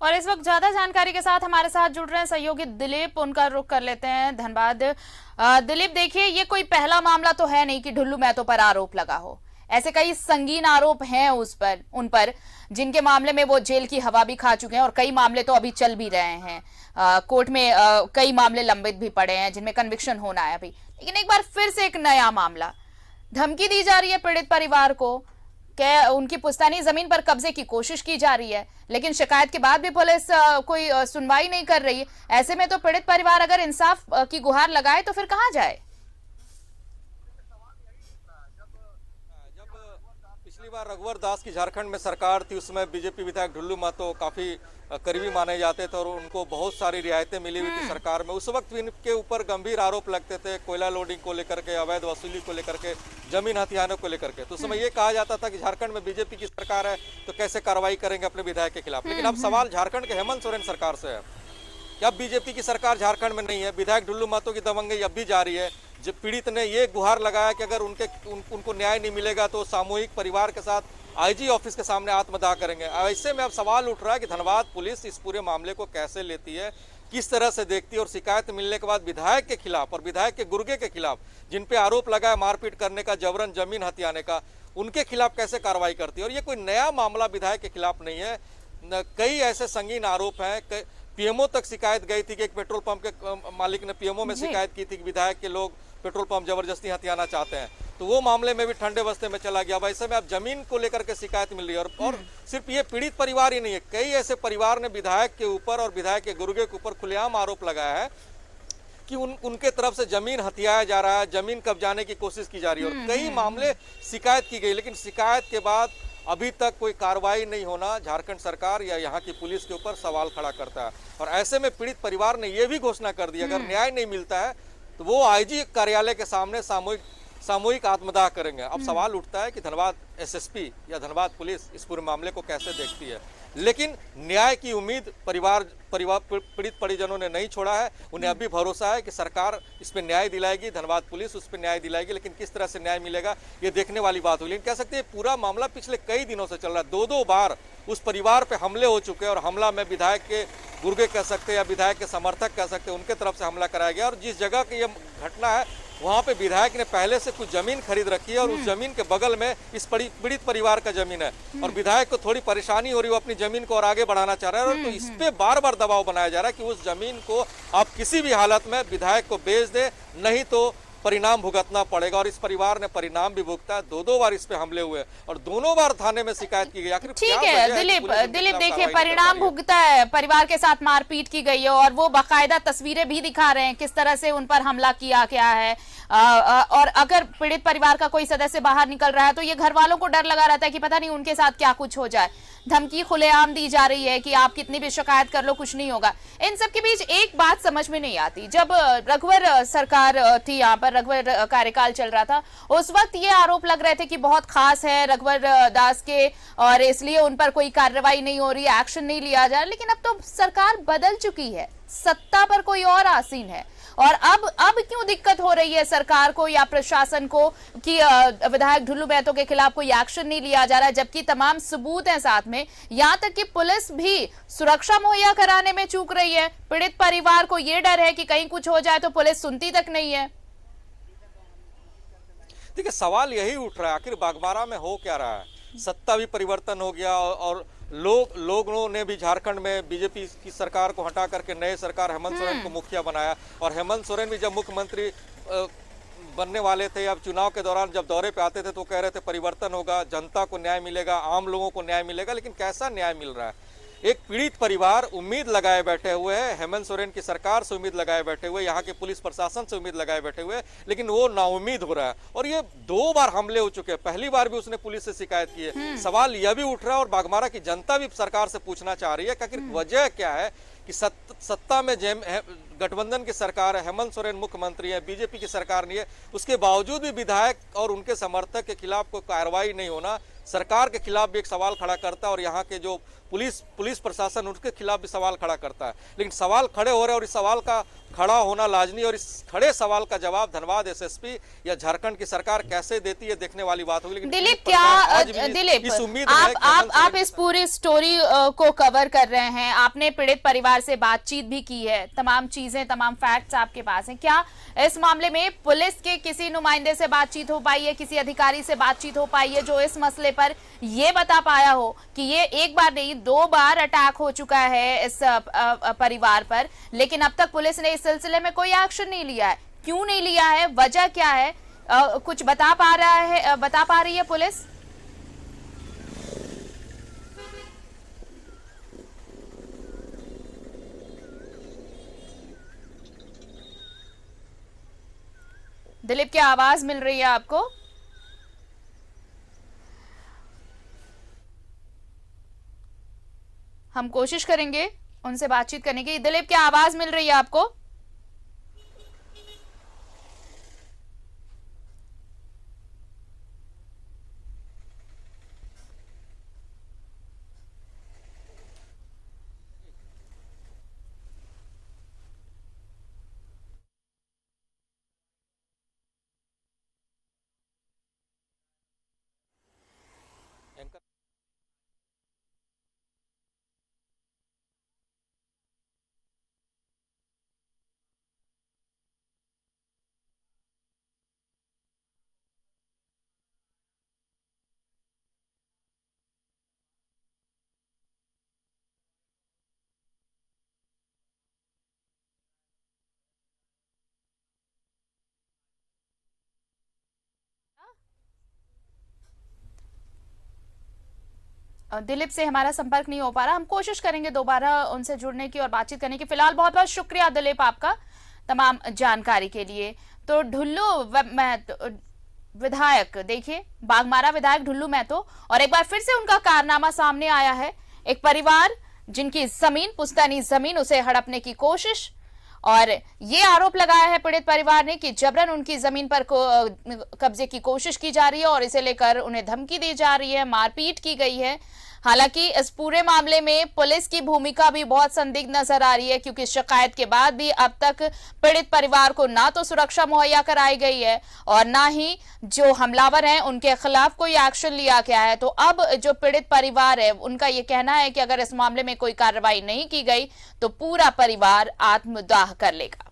और इस वक्त ज्यादा जानकारी के साथ हमारे साथ जुड़ रहे हैं सहयोगी दिलीप, उनका रुख कर लेते हैं। धन्यवाद। दिलीप, देखिए, ये कोई पहला मामला तो है नहीं कि ढुल्लू महतो पर आरोप लगा हो। ऐसे कई संगीन आरोप हैं उन पर जिनके मामले में वो जेल की हवा भी खा चुके हैं और कई मामले तो अभी चल भी रहे हैं। कोर्ट में कई मामले लंबित भी पड़े हैं जिनमें कन्विक्शन होना है अभी। लेकिन एक बार फिर से एक नया मामला, धमकी दी जा रही है पीड़ित परिवार को, उनकी पुश्तैनी जमीन पर कब्जे की कोशिश की जा रही है, लेकिन शिकायत के बाद भी पुलिस कोई सुनवाई नहीं कर रही है। ऐसे में तो पीड़ित परिवार अगर इंसाफ की गुहार लगाए तो फिर कहां जाए? पिछली बार रघुवर दास की झारखंड में सरकार थी, उसमें बीजेपी विधायक ढुल्लू महतो काफी करीबी माने जाते थे और उनको बहुत सारी रियायतें मिली हुई थी सरकार में। उस वक्त इनके ऊपर गंभीर आरोप लगते थे, कोयला लोडिंग को लेकर के, अवैध वसूली को लेकर के, जमीन हथियाने को लेकर के। तो उस समय ये कहा जाता था कि झारखंड में बीजेपी की सरकार है तो कैसे कार्रवाई करेंगे अपने विधायक के खिलाफ। लेकिन अब सवाल झारखंड के हेमंत सोरेन सरकार से है कि अब बीजेपी की सरकार झारखंड में नहीं है, विधायक ढुल्लू महतो की दबंगई अब भी जारी है। जब पीड़ित ने ये गुहार लगाया कि अगर उनको न्याय नहीं मिलेगा तो सामूहिक परिवार के साथ आईजी ऑफिस के सामने आत्मदाह करेंगे। ऐसे में अब सवाल उठ रहा है कि धनबाद पुलिस इस पूरे मामले को कैसे लेती है, किस तरह से देखती है और शिकायत मिलने के बाद विधायक के खिलाफ और विधायक के गुर्गे के खिलाफ जिन पे आरोप लगा है मारपीट करने का, जबरन जमीन हथियाने का, उनके खिलाफ कैसे कार्रवाई करती है। और ये कोई नया मामला विधायक के खिलाफ नहीं है, कई ऐसे संगीन आरोप हैं। पीएमओ तक शिकायत गई थी कि एक पेट्रोल पंप के मालिक ने पीएमओ में शिकायत की थी कि विधायक के लोग पेट्रोल पंप जबरदस्ती हथियाना चाहते हैं, तो वो मामले में भी ठंडे बस्ते में चला गया। वैसे में अब जमीन को लेकर के शिकायत मिल रही है और सिर्फ ये पीड़ित परिवार ही नहीं है, कई ऐसे परिवार ने विधायक के ऊपर और विधायक के गुर्गे के ऊपर खुलेआम आरोप लगाया है कि उनके तरफ से जमीन हथियाया जा रहा है, जमीन कब्जाने की कोशिश की जा रही है। और कई मामले शिकायत की गई, लेकिन शिकायत के बाद अभी तक कोई कार्रवाई नहीं होना झारखंड सरकार या यहाँ की पुलिस के ऊपर सवाल खड़ा करता है। और ऐसे में पीड़ित परिवार ने यह भी घोषणा कर दी अगर न्याय नहीं मिलता है तो वो आईजी कार्यालय के सामने सामूहिक आत्मदाह करेंगे। अब सवाल उठता है कि धनबाद एसएसपी या धनबाद पुलिस इस पूरे मामले को कैसे देखती है। लेकिन न्याय की उम्मीद पीड़ित परिजनों ने नहीं छोड़ा है। उन्हें अभी भरोसा है कि सरकार इस पे न्याय दिलाएगी, धनबाद पुलिस उस पे न्याय दिलाएगी। लेकिन किस तरह से न्याय मिलेगा ये देखने वाली बात होगी। लेकिन कह सकते हैं पूरा मामला पिछले कई दिनों से चल रहा है। दो बार उस परिवार पे हमले हो चुके हैं और हमला में विधायक के गुर्गे कह सकते हैं या विधायक के समर्थक कह सकते हैं, उनके तरफ से हमला कराया गया। और जिस जगह की ये घटना है वहाँ पे विधायक ने पहले से कुछ जमीन खरीद रखी है और उस जमीन के बगल में इस पीड़ित परिवार का जमीन है और विधायक को थोड़ी परेशानी हो रही है, वो अपनी जमीन को और आगे बढ़ाना चाह रहा है। और तो इस पे बार बार दबाव बनाया जा रहा है कि उस जमीन को आप किसी भी हालत में विधायक को बेच दे, नहीं तो परिणाम भुगतना पड़ेगा। और इस परिवार ने परिणाम भी भुगता है। दो बार इस पे हमले हुए और दोनों बार थाने में शिकायत की गई। आखिर ठीक है दिलीप, देखिए, परिणाम भुगता है, परिवार के साथ मारपीट की गई है और वो बाकायदा तस्वीरें भी दिखा रहे हैं किस तरह से उन पर हमला किया गया है। और अगर पीड़ित परिवार का कोई सदस्य बाहर निकल रहा है तो ये घर वालों को डर लगा रहता है कि पता नहीं उनके साथ क्या कुछ हो जाए। धमकी खुलेआम दी जा रही है कि आप कितनी भी शिकायत कर लो कुछ नहीं होगा। इन सब के बीच एक बात समझ में नहीं आती, जब रघुवर सरकार थी, यहाँ पर रघुवर कार्यकाल चल रहा था, उस वक्त ये आरोप लग रहे थे कि बहुत खास है रघुवर दास के और इसलिए उन पर कोई कार्रवाई नहीं हो रही, एक्शन नहीं लिया जा रहा। लेकिन अब तो सरकार बदल चुकी है, सत्ता पर कोई और आसीन है और अब क्यों दिक्कत हो रही है सरकार को या प्रशासन को कि विधायक ढुल्लू महतो के खिलाफ कोई एक्शन नहीं लिया जा रहा है, जबकि तमाम सबूत हैं साथ में। यहां तक कि पुलिस भी सुरक्षा मुहैया कराने में चूक रही है। पीड़ित परिवार को यह डर है कि कहीं कुछ हो जाए तो पुलिस सुनती तक नहीं है। देखिए, सवाल यही उठ रहा है आखिर बागबारा में हो क्या रहा है। सत्ता भी परिवर्तन हो गया और लोगों ने भी झारखंड में बीजेपी की सरकार को हटा करके नए सरकार हेमंत सोरेन को मुखिया बनाया। और हेमंत सोरेन भी जब मुख्यमंत्री बनने वाले थे, अब चुनाव के दौरान जब दौरे पे आते थे तो कह रहे थे परिवर्तन होगा, जनता को न्याय मिलेगा, आम लोगों को न्याय मिलेगा। लेकिन कैसा न्याय मिल रहा है? एक पीड़ित परिवार उम्मीद लगाए बैठे हुए है, हेमंत सोरेन की सरकार से उम्मीद लगाए बैठे हुए, यहाँ के पुलिस प्रशासन से उम्मीद लगाए बैठे हुए, लेकिन वो नाउम्मीद हो रहा है। और ये 2 बार हमले हो चुके हैं, पहली बार भी उसने पुलिस से शिकायत की है। सवाल यह भी उठ रहा है और बागमारा की जनता भी सरकार से पूछना चाह रही है कि आखिर वजह क्या है कि सत्ता में गठबंधन की सरकार है, हेमंत सोरेन मुख्यमंत्री है, बीजेपी की सरकार नहीं है, उसके बावजूद भी विधायक और उनके समर्थक के खिलाफ कोई कार्रवाई नहीं होना सरकार के खिलाफ भी एक सवाल खड़ा करता है। और यहाँ के जो पुलिस प्रशासन उनके खिलाफ भी सवाल खड़ा करता है। लेकिन सवाल खड़े हो रहे हैं और इस सवाल का खड़ा होना लाजमी, और इस खड़े सवाल का जवाब धनबाद एसएसपी या झारखंड की सरकार कैसे देती है देखने वाली बात होगी। लेकिन दिलीप दिलीप इस उम्मीद आप इस पूरी स्टोरी को कवर कर रहे हैं, आपने पीड़ित परिवार से बातचीत भी की है, तमाम चीजें तमाम फैक्ट्स आपके पास हैं, क्या इस मामले में पुलिस के किसी नुमाइंदे से बातचीत हो पाई है, किसी अधिकारी से बातचीत हो पाई है जो इस मसले पर ये बता पाया हो कि ये एक बार नहीं 2 बार अटैक हो चुका है इस परिवार पर, लेकिन अब तक पुलिस ने इस सिलसिले में कोई एक्शन नहीं लिया है? क्यों नहीं लिया है, वजह क्या है, कुछ बता पा रही है पुलिस? दिलीप, क्या आवाज मिल रही है आपको? हम कोशिश करेंगे उनसे बातचीत करने की। दिलीप, क्या आवाज मिल रही है आपको? दिलीप से हमारा संपर्क नहीं हो पा रहा, हम कोशिश करेंगे दोबारा उनसे जुड़ने की और बातचीत करने की। फिलहाल बहुत बहुत शुक्रिया दिलीप आपका तमाम जानकारी के लिए। तो ढुल्लू विधायक, देखिए बाघमारा विधायक ढुल्लू महतो, और एक बार फिर से उनका कारनामा सामने आया है। एक परिवार जिनकी जमीन, पुश्तैनी जमीन, उसे हड़पने की कोशिश, और ये आरोप लगाया है पीड़ित परिवार ने कि जबरन उनकी जमीन पर कब्जे की कोशिश की जा रही है और इसे लेकर उन्हें धमकी दी जा रही है, मारपीट की गई है। हालांकि इस पूरे मामले में पुलिस की भूमिका भी बहुत संदिग्ध नजर आ रही है, क्योंकि शिकायत के बाद भी अब तक पीड़ित परिवार को ना तो सुरक्षा मुहैया कराई गई है और ना ही जो हमलावर हैं उनके खिलाफ कोई एक्शन लिया गया है। तो अब जो पीड़ित परिवार है उनका ये कहना है कि अगर इस मामले में कोई कार्रवाई नहीं की गई तो पूरा परिवार आत्मदाह कर लेगा।